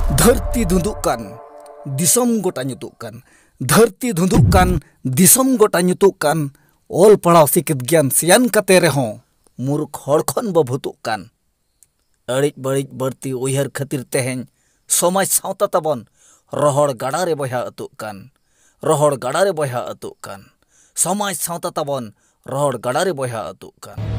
धरती धुंदुकkan, दिसम गोटा nyutukkan. धरती धुंदुकkan, दिसम गोटा nyutukkan. Ol पढ़ाव सिकित ज्ञान सियान कते रहो मूर्ख हड़ खन बो भुतुकkan. अड़िज बड़िज बढ़ती उयहर खातिर तेहें समाज सावता तबन रोहड़ गाड़ा रे बहा अतुकkan. रोहड़ गाड़ा रे बहा अतुकkan. समाज सावता तबन रोहड़ गाड़ा रे बहा अतुकkan.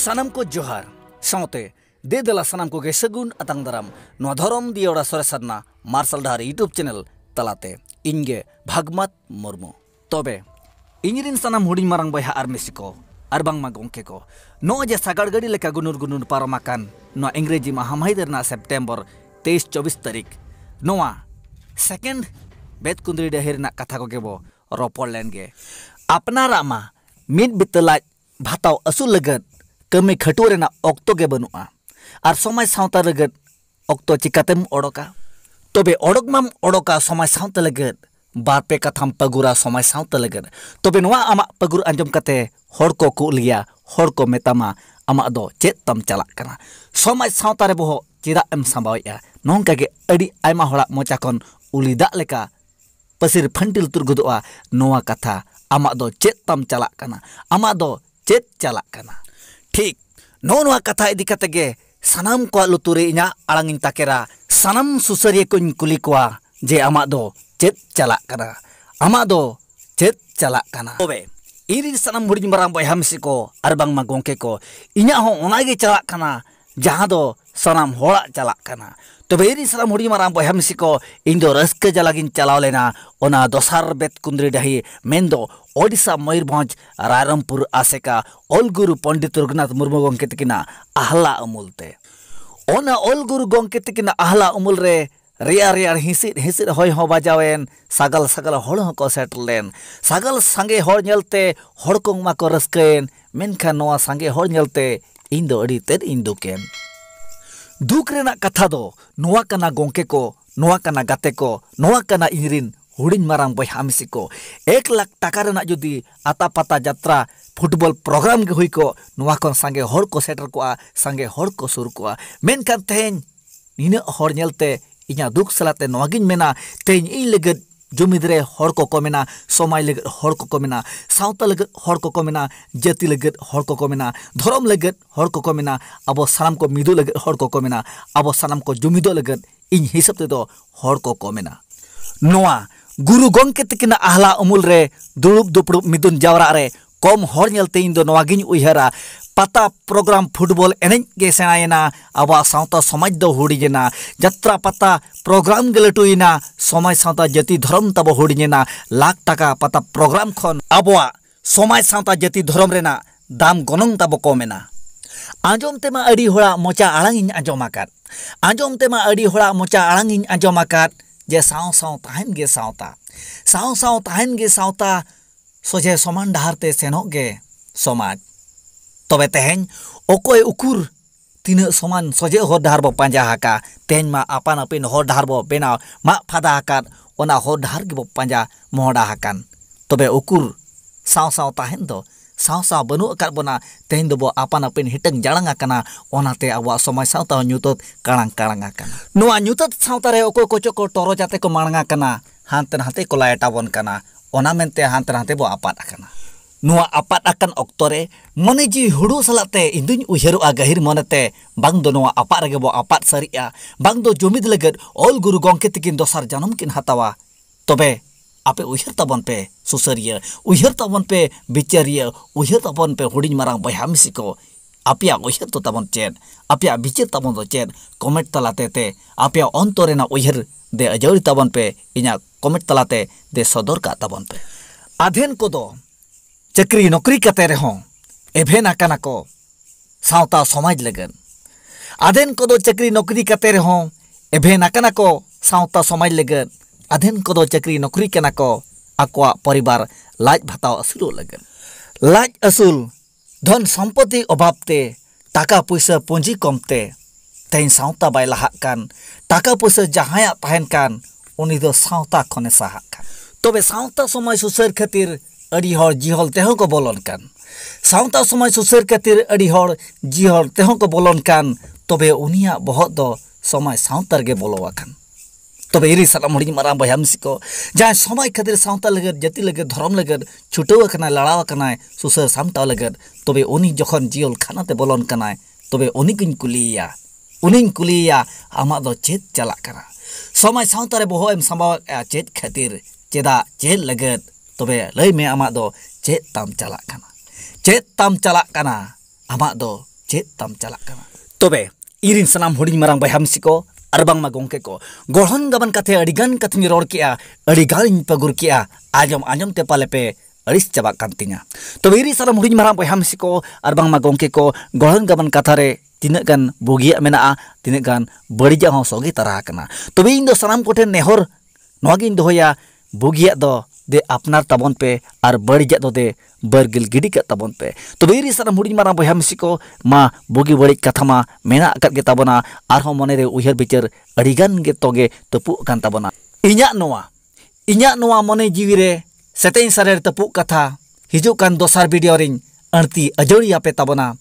सानम को जोहार साउते दे दला सानम को गे सगुन अतंग दराम नो धरम दियोड़ा सरेसरना मार्शल डार यूट्यूब चैनल तलाते इनगे भागमत मुर्मू तबे इनरिन सानम हुडिं मारंग बयहा आर मिसिको आर बांगमा गंके को नो जे सागाड़ गाड़ी लेका गुनुर गुनुर पारमाकान नो इंग्रेजी महामाहिदरना सेप्टेम्बर 23-24 तारीख नोआ सेकेंड बेद कुंद्री डेहरना कथा को गेबो रोपड़ लेनगे अपनारा मा मिद बितलाज भाताव असुल लगत कमी खटुरेना ऑक्तो के बनुआ आर समाज सावता लगत ऑक्तो चिकातेम ओडोका तबे ओडोक माम ओडोका समाज सावता लगत बार पे कथाम पगुरा समाज सावता लगत तबे नोआ आमा पगुर अंजम कते हड़ को कुलिया हड़ को मेतामा आमा दो चेत तम चलाक कना समाज सावता रे बोहो चिदा एम संभावया नोंका गे अडी आयमा हड़ा मोचा कोन उलिदा लेका पसिर फंटिल तुरगुदोआ नोआ कथा आमा दो चेत तम चलाक कना आमा दो चेत चलाक कना ठीक नोआ कथा इदी कते गे सनाम को लुतुरे इना आड़ांगिन ताकेरा सनाम सुसरिये कुन कुली कोआ जे आमा दो चेत चलाक कना आमा दो चेत चलाक कना तबे इरी सनाम हुडिं मारांग बयहा मिसिको आर बांगमा गंके को इना हो ओनागे चलाक कना जहां दो सनाम होड़ा चलाक कना तबे इरी सनाम हुडिं मारांग बयहा मिसिको इन दो रस्के जलागिन चलाव लेना ओना दोसार बेत कुंद्री डाही मेंदो ओडिशा मयूरभंज रायरमपुर आसेका ओलगुरु पंडित रघुनाथ मुर्मू गंके तकिना आहला अमूलते ओना ओलगुरु गंके तकिना आहला अमूल रे रेयार रेयार हिसिर हिसिर होय हो बाजावेन सागल सागल हड़ हो को सेटलेन सागल संगे हड़ नेलते हड़ को मा को रस्केन मेनखा नोआ संगे हड़ नेलते इन दो अड़ी तेद इन दुकेन दुख रेना कथा दो नोआ कना गंके को नोआ कना गाते को नोआ कना इनरिन हुडिं मारांग बयहा मिसिको 1 लाख टाका रेना जुदी आता पाता यात्रा फुटबॉल प्रोग्राम के हुई को नोआ कोन संगे हड़ को सेटर को संगे हड़ को सुर को मेनखान तेहें निना हड़ नेलते इना दुख सलाते नोआगिन मेना तेहें इ लगत जुमिदरे हड़ को मेना समाज लगत हड़ को मेना सावता लगत हड़ को मेना जाति लगत हड़ को मेना धर्म लगत हड़ को मेना अब सानाम को मिदु लगत हड़ को मेना अब सानाम को जुमिदो लगत इन हिसाब ते दो हड़ को मेना नोआ गुरु गंके तकिना आहला अमूल रे दुड़ुब दुपड़ुब मिदुन जावरा रे कम हड़ नेलते इन दो नोआगिन उयहरा पाता प्रोग्राम फुटबॉल एनेज गे सेनायना आबा सावता समाज दो हुडिजेना यात्रा पाता प्रोग्राम गे लटुइना समाज सावता जाति धर्म तब हुडिजेना लाख टाका पाता प्रोग्राम खन आबवा समाज सावता जाति धर्म रेना दाम गनंग तब कमेना आंजम तेमा अडी होड़ा मोचा आड़ांगिन आंजम आकात आंजम तेमा अडी होड़ा मोचा आड़ांगिन आंजम आकात जे साव साव ताहेन गे सावता साव साव ताहेन गे सावता सोजे समान डहारते सेनोग गे समाज तबे तेहें ओकोय उकुर तीना समान सोजे हर डहार बो पांजा हाका तेहें मा आपान आपिन हर डहार बो बेना मा फादा हाकात ओना हर डहार गे बो पांजा मोहडा हाकान तबे उकुर साव साव ताहेन दो साव साव बनु अकात बोना तेहें दो बो आपान आपिन हिटंग जाड़ांग आकाना ओनाते आबवा समाज सावता न्यूतत काड़ांग काड़ांग आकाना नोआ न्यूतत सावता रे ओकोय कोचो को टोरो जाते को मांगा आकाना हांते नाते को लायटा बोन काना ओना मेनते हांते नाते बो आपात आकाना नुआ आपात आकन ऑक्टोरे मने जी हुडू सलाते इंदुन उयहरुआ गहिर मनते बांग दो नुआ आपात रगे बो आपात सरिया बांग दो जुमिद लगत ऑल गुरु गंके तकिन दोसार जन्म किन हतावा तबे आपे उयहर ताबन पे सुसरिया उयहर ताबन पे बिचारिया उयहर ताबन पे हुडिं मारांग बयहा मिसिको आपिया उयहर तो ताबन चेन आपिया बिचार ताबन तो चेन कमेंट तलाते ते आपिया अंतरेना उयहर दे अजौरी ताबन पे इना कमेंट तलाते दे सदर का ताबन पे आधेन को दो चक्री नौकरी कते रहो एभेन आकाना को सावता समाज लगन आधेन को चाकरी नौकरी कते रहो एभेन आकना को सावता समाज लगन आधेन को चाकरी नौकरी कना को आकोआ परिवार लाज भाताव असुलो लगन लाज असुल धन सम्पत्ति अभावते टाका पैसा पुंजी कमते तेन सावता बाय लाहाक कान टाका पैसा जहाया तहन कान उनी दो सावता खने साहाक कान तबे सावता समाज सुसर खातिर अड़ी हर जिहल तेहो को बोलन कान सावता समाज सुसर खातिर अड़ी हर जिहल तेहो को बोलन कान तबे उनिया बहुत दो समाज सावतार गे बोलोवा कान तबे इरी सालाम हड़ी मारा बयामसी को जहाँ समाज खातिर सावता लगत जाति लगत धर्म लगत छुटो कना लड़ावा कना सुसर सामता लगत तबे उनी जखन जिहल खानाते बोलन कना तबे उनी किन कुलिया आमा दो चेत चला कना समाज सावता रे बोहो एम संभाव चेत खातिर चेदा चेत लगत तबे लई में आमा दो चेत ताम चला कना आमा दो चेत ताम चला कना तबे इरिन सनाम हुडिंग मारांग बहामसी को अरबांग मा गोंके को गढ़न गबन कथे अडिगान कथमी रोड किया अडिगान पगुर किया आजम ते पाले पे अड़िस चाबा कांतिया तबे इरी सनाम हुडिंग मारांग बहामसी को अरबांग मा गोंके को गढ़न गबन कथा रे तिना गान बुगिया मेना तिना गान बड़िजा हो सोगे तरा कना तबे इन दो सनाम कोठे नेहर नोगिन दोया बुगिया दो दे अपनार ताबन पे और बड़िजा दो दे बरगिल गिडी का ताबन पे तबे इरी सनाम हुडिंग मारांग बहामसी को मा बुगी बड़ी कथा मा मेना अकत गे ताबना आरहो मने रे उहर बिचार अडिगान गे तोगे तपु कान ताबना इन्या नोआ मने जीवी रे सेतेन सारे तपु कथा हिजु कान दोसार वीडियो रिंग अणती अजोड़ी आपे ताबना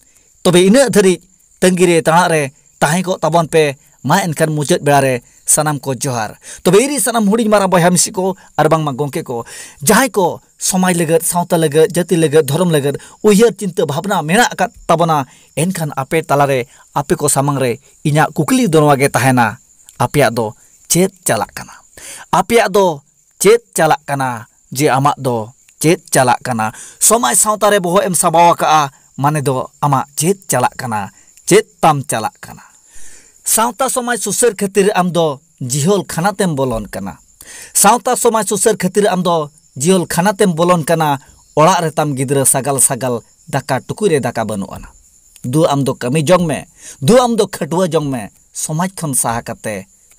तबे इना धरी तंगिरे ताणा रे ताहे को ताबन पे मा एनखान मुचाद बेड़ा रे सनाम को जोहार तबे इरी सनाम हुडिंग मारा बहामसी को अरबांग मा गोंके को जहां को समाज लगत सावता लगत जाति लगत धर्म लगत उहर चिंता भावना मेना अकत ताबना एनखान आपे तालारे आपे को सामंग रे इना कुकली दोनवागे ताहेना आपेया दो चेत चालाक काना जे आमा दो चेत चालाक काना समाज सावता रे बोहो एम साबावा का माने दो आमा चेत चालाक काना चेत ताम चालाक काना सावता समाज सुसर खातिर आम दो जिहल खानातेम बोलन काना सावता समाज सुसर खातिर आम दो जिहल खानातेम बोलन काना ओड़ा रे ताम गिद्रा सागाल दाका टुकुरे दाका बनुआना दु आम दो कमी जंग में दु आम दो खटुआ जंग में समाज खन साहा कते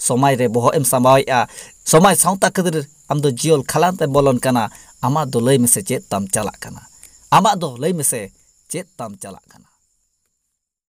समाज रे बोहो एम साबाया समाज सावता खातिर आम दो जिहल खालातेम बोलन काना आमा दो लई में से चेत ताम चालाक काना आमा दो लई में से चेत ताम चालाक काना।